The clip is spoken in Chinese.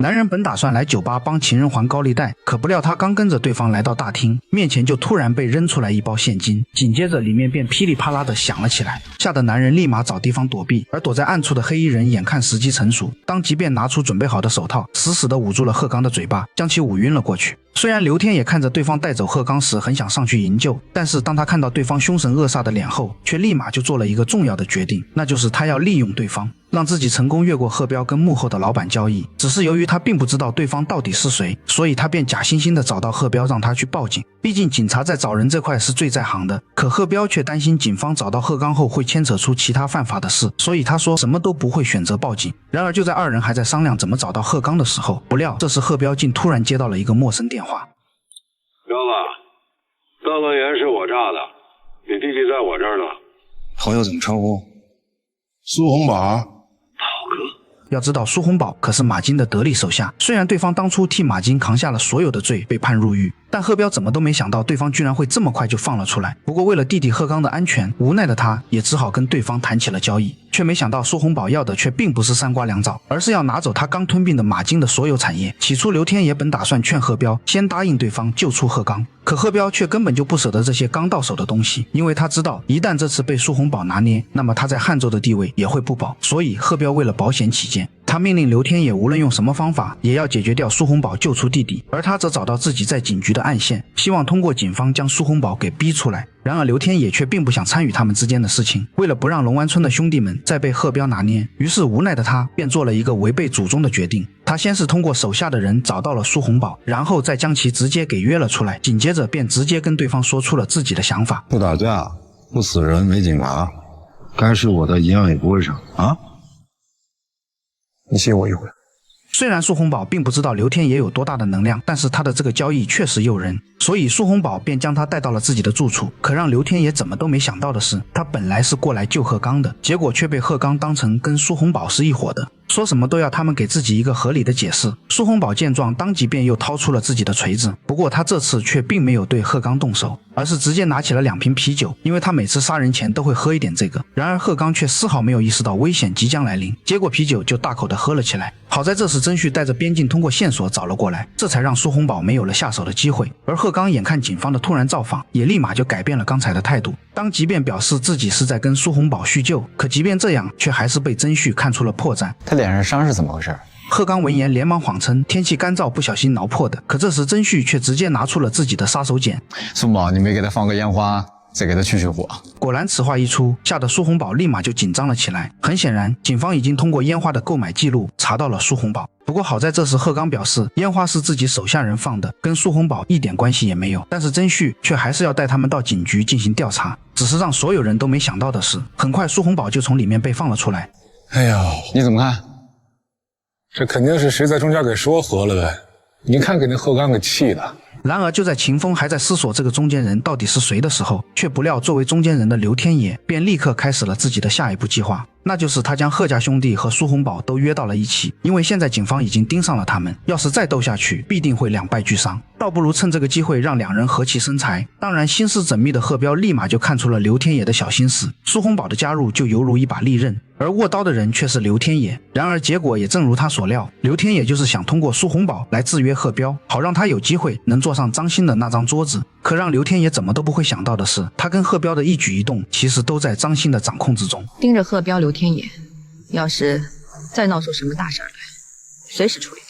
男人本打算来酒吧帮情人还高利贷，可不料他刚跟着对方来到大厅，面前就突然被扔出来一包现金，紧接着里面便噼里啪啦的响了起来，吓得男人立马找地方躲避，而躲在暗处的黑衣人眼看时机成熟，当即便拿出准备好的手套，死死地捂住了贺刚的嘴巴，将其捂晕了过去。虽然刘天也看着对方带走贺刚时很想上去营救，但是当他看到对方凶神恶煞的脸后，却立马就做了一个重要的决定，那就是他要利用对方，让自己成功越过贺彪跟幕后的老板交易。只是由于他并不知道对方到底是谁，所以他便假惺惺的找到贺彪，让他去报警。毕竟警察在找人这块是最在行的，可贺彪却担心警方找到贺刚后会牵扯出其他犯法的事，所以他说什么都不会选择报警。然而就在二人还在商量怎么找到贺刚的时候，不料这时贺彪竟突然接到了一个陌生电话。彪子，大乐园是我炸的，你弟弟在我这儿呢。朋友怎么称呼？苏洪宝。要知道苏洪宝可是马金的得力手下，虽然对方当初替马金扛下了所有的罪，被判入狱，但贺彪怎么都没想到对方居然会这么快就放了出来。不过为了弟弟贺刚的安全，无奈的他也只好跟对方谈起了交易，却没想到苏洪宝要的却并不是3瓜2枣，而是要拿走他刚吞并的马金的所有产业。起初刘天也本打算劝贺彪先答应对方救出贺刚，可贺彪却根本就不舍得这些刚到手的东西，因为他知道一旦这次被苏洪宝拿捏，那么他在汉州的地位也会不保。所以贺彪为了保险起见，他命令刘天野无论用什么方法也要解决掉苏洪宝，救出弟弟，而他则找到自己在警局的暗线，希望通过警方将苏洪宝给逼出来。然而刘天野却并不想参与他们之间的事情，为了不让龙湾村的兄弟们再被贺彪拿捏，于是无奈的他便做了一个违背祖宗的决定。他先是通过手下的人找到了苏洪宝，然后再将其直接给约了出来，紧接着便直接跟对方说出了自己的想法。不打架不死人没警察，该是我的一样也不会少啊！你信我一回。虽然苏洪宝并不知道刘天野有多大的能量，但是他的这个交易确实诱人，所以苏洪宝便将他带到了自己的住处。可让刘天野怎么都没想到的是，他本来是过来救贺刚的，结果却被贺刚当成跟苏洪宝是一伙的，说什么都要他们给自己一个合理的解释。苏洪宝见状，当即便又掏出了自己的锤子，不过他这次却并没有对贺刚动手，而是直接拿起了2瓶啤酒，因为他每次杀人前都会喝一点这个。然而贺刚却丝毫没有意识到危险即将来临，接过啤酒就大口的喝了起来。好在这时曾旭带着边境通过线索找了过来，这才让苏洪宝没有了下手的机会。而贺刚眼看警方的突然造访，也立马就改变了刚才的态度，当即便表示自己是在跟苏洪宝叙旧。可即便这样，却还是被曾旭看出了破绽。他脸上伤是怎么回事？贺刚闻言连忙谎称天气干燥不小心挠破的，可这时曾旭却直接拿出了自己的杀手锏。苏宝，你没给他放个烟花，再给他去火。果然此话一出，吓得苏洪宝立马就紧张了起来。很显然警方已经通过烟花的购买记录查到了苏洪宝，不过好在这时贺刚表示烟花是自己手下人放的，跟苏洪宝一点关系也没有。但是曾旭却还是要带他们到警局进行调查，只是让所有人都没想到的是，很快苏洪宝就从里面被放了出来。哎呦，你怎么看？这肯定是谁在中间给说和了呗？你看给那贺刚给气的。然而就在秦风还在思索这个中间人到底是谁的时候，却不料作为中间人的刘天野便立刻开始了自己的下一步计划，那就是他将贺家兄弟和苏洪宝都约到了一起。因为现在警方已经盯上了他们，要是再斗下去必定会两败俱伤，倒不如趁这个机会让2人和气生财。当然心思缜密的贺彪立马就看出了刘天野的小心思，苏洪宝的加入就犹如一把利刃，而握刀的人却是刘天野。然而结果也正如他所料，刘天野就是想通过苏洪宝来制约贺彪，好让他有机会能坐上张鑫的那张桌子。可让刘天野怎么都不会想到的是，他跟贺彪的一举一动其实都在张鑫的掌控之中。盯着贺彪、刘天野，要是再闹出什么大事来，随时处理。